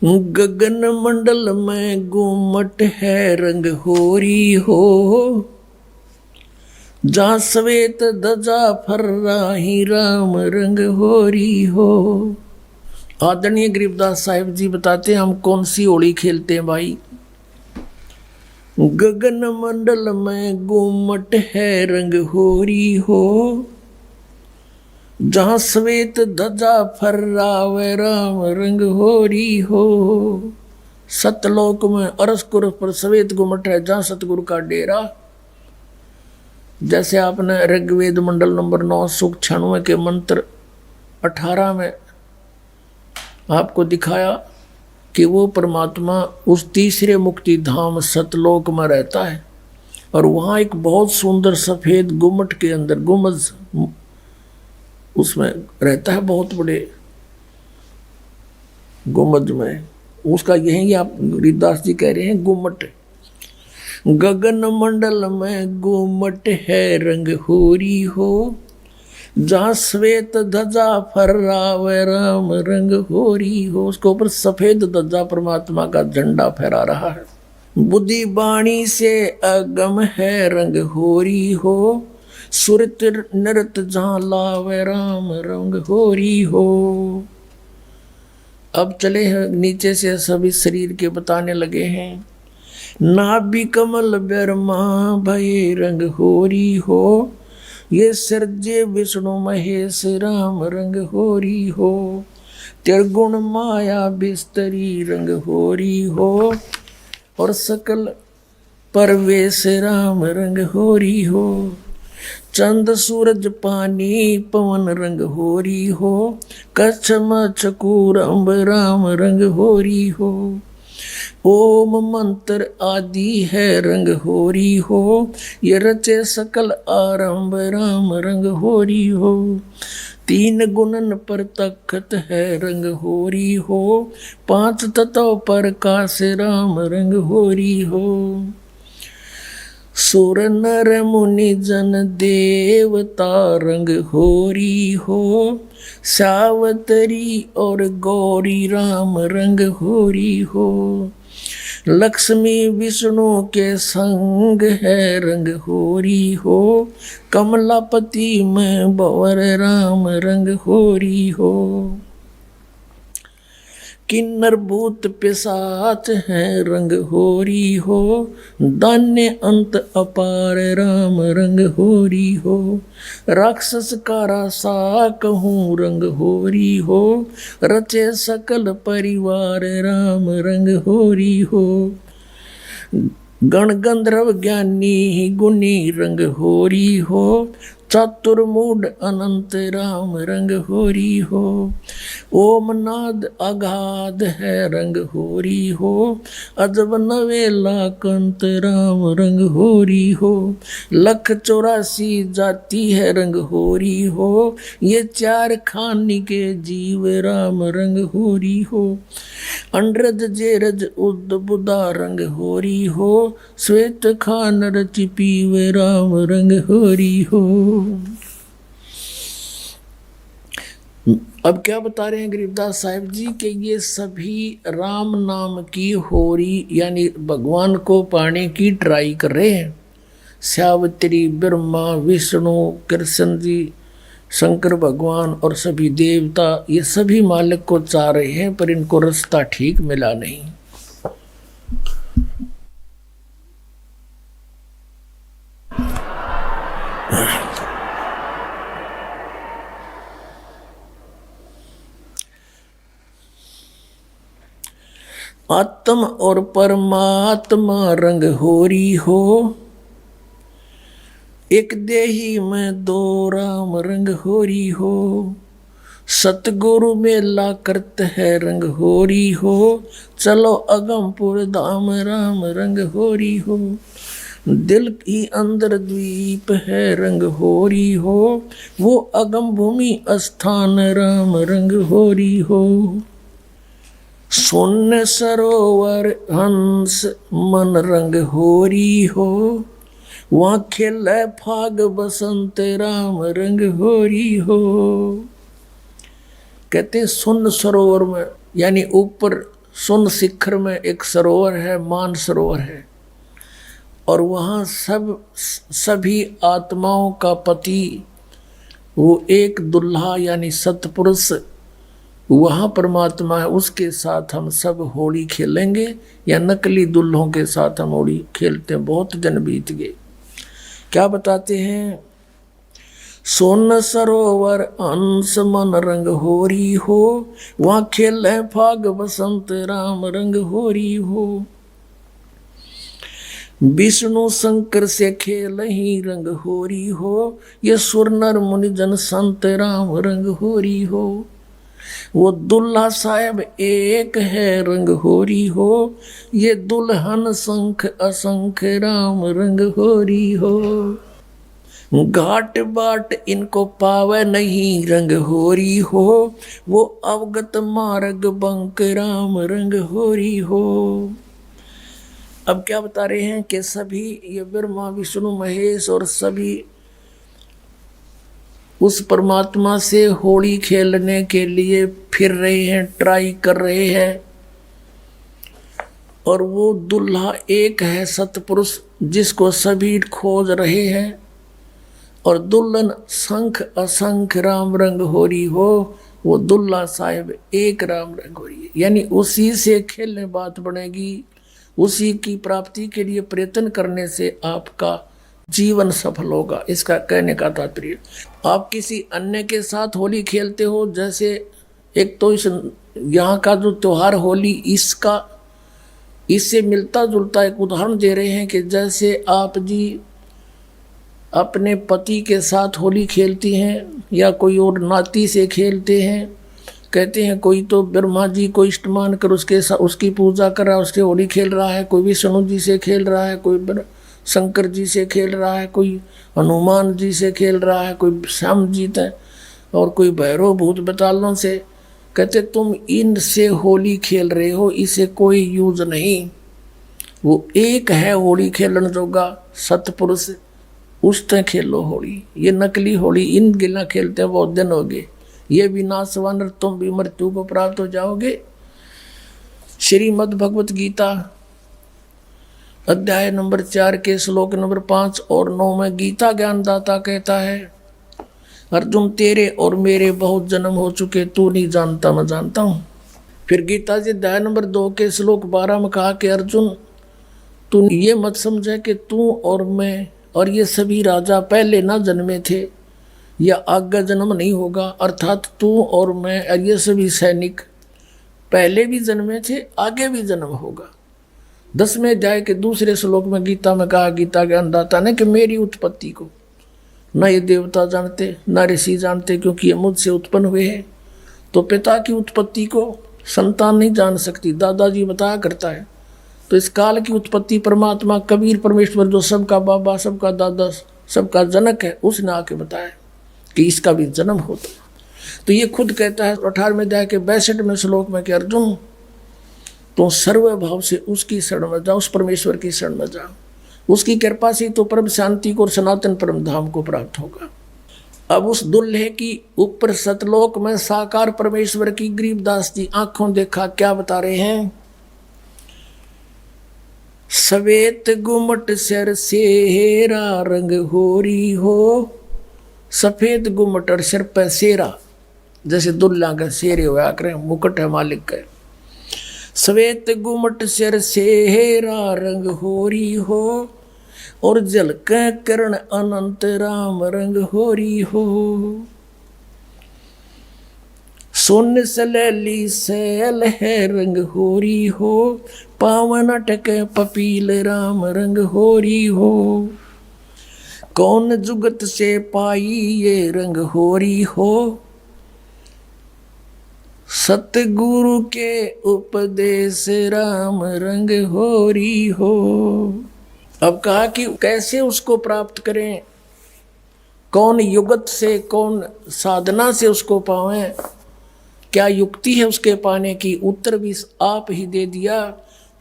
गगन मंडल में गुमट है रंग होरी हो, जहाँ श्वेत ध्वजा फर्राही राम रंग होरी हो। आदरणीय गरीबदास साहिब जी बताते हैं हम कौन सी होली खेलते हैं भाई। गगन मंडल में गुमट है रंग होरी हो, जहाँ श्वेत ध्वजा फर्रावे राम रंग होरी हो। सतलोक में अरसकुर पर श्वेत गुमट है, जहाँ सतगुरु का डेरा। जैसे आपने ऋग्वेद मंडल नंबर 9 सूक्त 96 के मंत्र 18 में आपको दिखाया कि वो परमात्मा उस तीसरे मुक्ति धाम सतलोक में रहता है, और वहाँ एक बहुत सुंदर सफेद गुम्मट के अंदर गुम्बज उसमें रहता है, बहुत बड़े गुम्बज में। उसका यही आप गरीबदास जी कह रहे हैं गुम्मट। गगन मंडल में गुम्मट है रंग होरी हो, जहाँ श्वेत ध्वजा फर्रावे राम रंग होरी हो। उसके ऊपर सफेद ध्वजा परमात्मा का झंडा फहरा रहा है। बुद्धि वाणी से अगम है रंग होरी हो, सुरत नृत जहाँ लावे राम रंग होरी हो। अब चले हैं नीचे से सभी शरीर के बताने लगे हैं। नाभि कमल ब्रह्मा भय रंग होरी हो, ये सर्जे विष्णु महेश राम रंग होरी हो। त्रिगुण माया बिस्तरी रंग होरी हो, और सकल परवेश राम रंग होरी हो। चंद सूरज पानी पवन रंग होरी हो, कच्छ मच्छ कूरम्ब राम रंग होरी हो। ओम मंत्र आदि है रंग होरी हो, ये रचे सकल आरंभ राम रंग होरी हो। तीन गुणन पर तखत है रंग होरी हो, पांच तत्व पर काश राम रंग होरी हो। सुर नर मुनि जन देवता रंग होरी हो, सावतरी और गौरी राम रंग होरी हो। लक्ष्मी विष्णु के संग है रंग होरी हो, कमलापति में भंवर राम रंग होरी हो। किन्नर भूत पिशाच है रंग होरी हो, दान्य अंत अपार राम रंग होरी हो। राक्षस कारा सा कहूँ रंग होरी हो, रचे सकल परिवार राम रंग होरी हो। गण गंधर्व ज्ञानी गुणी रंग होरी हो, चतुर्मूढ़ अनंत राम रंग होरी हो। ओम नाद अगाध है रंग होरी हो, अजब नवेला कंत राम रंग होरी हो। लख 84 जाति है रंग होरी हो, ये चार खानी के जीव राम रंग होरी हो। अंड्रज जेरज उद बुदा रंग होरी हो, श्वेत खान रच पीवे राम रंग होरी हो। अब क्या बता रहे हैं गरीबदास साहिब जी कि ये सभी राम नाम की होरी यानी भगवान को पाने की ट्राई कर रहे हैं। सावित्री, ब्रह्मा, विष्णु, कृष्ण जी, शंकर भगवान और सभी देवता, ये सभी मालिक को चाह रहे हैं, पर इनको रास्ता ठीक मिला नहीं। आत्म और परमात्मा रंग होरी हो, एक देही में दो राम रंग होरी हो। सतगुरु मेला करत है रंग होरी हो, चलो अगमपुर धाम राम रंग होरी हो। दिल की अंदर द्वीप है रंग होरी हो, वो अगम भूमि स्थान राम रंग होरी हो। शून्य सरोवर हंस मन रंग होरी हो, वहाँ खेल फाग बसंत राम रंग होरी हो। कहते शून्य सरोवर में यानी ऊपर सुन शिखर में एक सरोवर है, मान सरोवर है, और वहाँ सभी आत्माओं का पति वो एक दुल्हा यानी सतपुरुष वहाँ परमात्मा है, उसके साथ हम सब होली खेलेंगे, या नकली दुल्हों के साथ हम होली खेलते हैं। बहुत दिन बीत गए। क्या बताते हैं? सोन सरोवर अंश मन रंग होरी हो, वहाँ खेले फाग बसंत राम रंग होरी हो। विष्णु शंकर से खेल ही रंग होरी हो, ये सुर नर मुनि जन संत राम रंग होरी हो। वो दुल्हा साहब एक है रंग होरी हो, ये दुल्हन शंख असंख राम रंग होरी हो। घाट बाट इनको पावे नहीं रंग होरी हो, वो अवगत मार्ग बंक राम रंग होरी हो। अब क्या बता रहे हैं कि सभी ये ब्रह्मा विष्णु महेश और सभी उस परमात्मा से होली खेलने के लिए फिर रहे हैं, ट्राई कर रहे हैं, और वो दुल्हा एक है सतपुरुष जिसको सभी खोज रहे हैं, और दुल्हन शंख असंख राम रंग होरी हो, वो दुल्हा साहिब एक राम रंग होरी है। यानी उसी से खेलने बात बनेगी, उसी की प्राप्ति के लिए प्रयत्न करने से आपका जीवन सफल होगा। इसका कहने का तात्पर्य, आप किसी अन्य के साथ होली खेलते हो, जैसे एक तो इस यहाँ का जो त्योहार होली इससे मिलता जुलता एक उदाहरण दे रहे हैं कि जैसे आप जी अपने पति के साथ होली खेलती हैं या कोई और नाती से खेलते हैं। कहते हैं कोई तो ब्रह्मा जी को इष्टमान कर उसकी पूजा कर रहा है, उससे होली खेल रहा है, कोई विष्णु जी से खेल रहा है, कोई शंकर जी से खेल रहा है, कोई हनुमान जी से खेल रहा है, कोई श्याम जी है, और कोई भैरव भूत बतालों से। कहते तुम इनसे होली खेल रहे हो, इसे कोई यूज नहीं। वो एक है होली खेलन जोगा सतपुरुष, उससे खेलो होली। ये नकली होली इन गिला खेलते हैं, बहुत दिन हो गए। ये विनाशवान, तुम भी मृत्यु को प्राप्त हो जाओगे। श्रीमद् भगवत गीता अध्याय नंबर 4 के श्लोक नंबर 5 और 9 में गीता ज्ञानदाता कहता है, अर्जुन तेरे और मेरे बहुत जन्म हो चुके, तू नहीं जानता मैं जानता हूँ। फिर गीता जी अध्याय नंबर 2 के श्लोक 12 में कहा कि अर्जुन तू ये मत समझे कि तू और मैं और ये सभी राजा पहले ना जन्मे थे या आगे जन्म नहीं होगा। अर्थात तू और मैं और ये सभी सैनिक पहले भी जन्मे थे, आगे भी जन्म होगा। 10वें अध्याय के दूसरे श्लोक में गीता में कहा गीता ज्ञानदाता ने कि मेरी उत्पत्ति को न ये देवता जानते न ऋषि जानते, क्योंकि ये मुझसे उत्पन्न हुए हैं। तो पिता की उत्पत्ति को संतान नहीं जान सकती, दादाजी बताया करता है। तो इस काल की उत्पत्ति परमात्मा कबीर परमेश्वर जो सबका बाबा सबका दादा सबका जनक है, उसने आके बताया कि इसका भी जन्म होता। तो ये खुद कहता है 18वें अध्याय के 62वें श्लोक में कि अर्जुन तो सर्व भाव से उसकी शरण में जाओ, उस परमेश्वर की शरण में जाओ, उसकी कृपा से तो परम शांति को और सनातन परम धाम को प्राप्त होगा। अब उस दुल्हे की ऊपर सतलोक में साकार परमेश्वर की गरीबदास जी आंखों देखा क्या बता रहे हैं, सवेत गुमट सिर सेरा रंग होरी हो। सफेद गुमट और सिर पर सेरा, जैसे दुल्ला का शेरे हुआ करे, मुकुट है मालिक का। सवेत गुमट सिर सेरा रंग होरी हो, और झलक करण अनंत राम रंग होरी हो। सोन सलैली सैल है रंग होरी हो, पावन अटक पपील राम रंग होरी हो। कौन जुगत से पाई ये रंग होरी हो, सतगुरु के उपदेश राम रंग होरी हो। अब कहा कि कैसे उसको प्राप्त करें, कौन युगत से कौन साधना से उसको पावें, क्या युक्ति है उसके पाने की। उत्तर भी आप ही दे दिया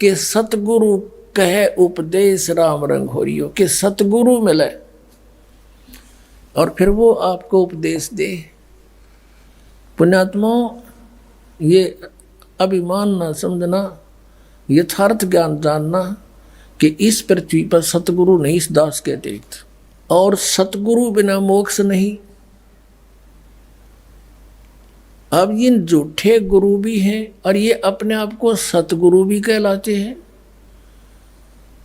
कि सतगुरु कहे उपदेश राम रंग होरी हो, कि सतगुरु मिले और फिर वो आपको उपदेश दे। पुण्यात्माओं, ये अभिमान ना समझना, यथार्थ ज्ञान जानना कि इस पृथ्वी पर सतगुरु नहीं इस दास के अतिरिक्त, और सतगुरु बिना मोक्ष नहीं। अब ये झूठे गुरु भी हैं और ये अपने आप को सतगुरु भी कहलाते हैं।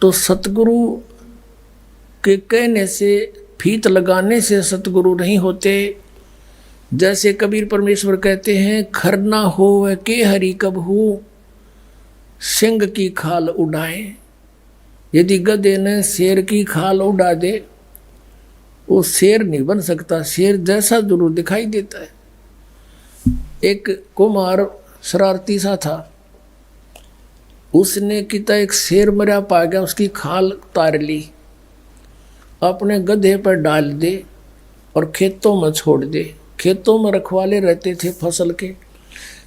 तो सतगुरु के कहने से, फीत लगाने से सतगुरु नहीं होते। जैसे कबीर परमेश्वर कहते हैं, खरना होवे के हरि कबहू, सिंह की खाल उड़ाए। यदि गधे ने शेर की खाल उड़ा दे, वो शेर नहीं बन सकता, शेर जैसा जरूर दिखाई देता है। एक कुम्हार शरारती सा था, उसने किता एक शेर मरा पा गया, उसकी खाल उतार ली, अपने गधे पर डाल दे और खेतों में छोड़ दे। खेतों में रखवाले रहते थे फसल के।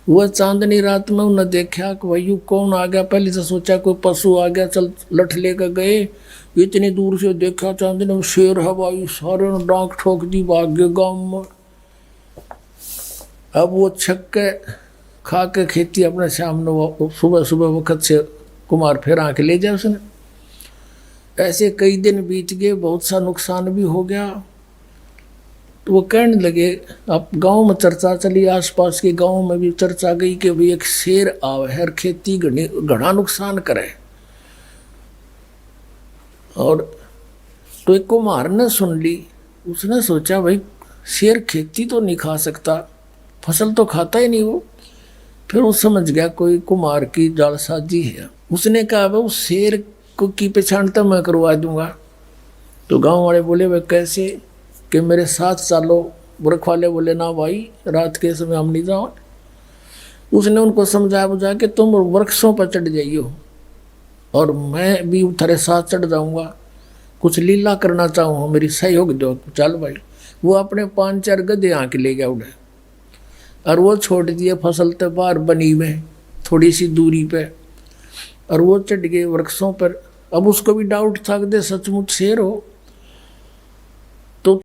वह चांदनी रात में उन्हें देखा कि भाई कौन आ गया। पहले से सोचा कोई पशु आ गया, चल लठ लेकर गए। इतनी दूर से देखा चांदनी में शेर हवाई, सारे ने डांक ठोक दी, भाग गए गाँव में। अब वो छक्के खा के खेती अपने सामने, वो सुबह सुबह वक्त से कुमार फिर आके ले जाए उसने। ऐसे कई दिन बीत गए, बहुत सा नुकसान भी हो गया। तो वो कहने लगे, अब गांव में चर्चा चली, आसपास के गांव में भी चर्चा गई कि भाई एक शेर आवे है, खेती घना नुकसान करे। और तो एक कुम्हार ने सुन ली, उसने सोचा भाई शेर खेती तो नहीं खा सकता, फसल तो खाता ही नहीं वो। फिर वो समझ गया कोई कुम्हार की जालसाजी है। उसने कहा भाई उस शेर को की पहचान तो मैं करवा दूंगा। तो गांव वाले बोले भाई कैसे, कि मेरे साथ चलो। बुरख वाले बोले ना भाई, रात के समय हम नहीं जाओ। उसने उनको समझा बुझा कि तुम वृक्षों पर चढ़ जाइयो और मैं भी तेरे साथ चढ़ जाऊंगा, कुछ लीला करना चाहूँ, मेरी सहयोग दो। चल भाई, वो अपने 5-4 गधे आके ले गया उड़े और वो छोड़ दिए फसल तो बाहर बनी में थोड़ी सी दूरी पे, और वो चढ़ गए वृक्षों पर। अब उसको भी डाउट था कि सचमुच शेर हो,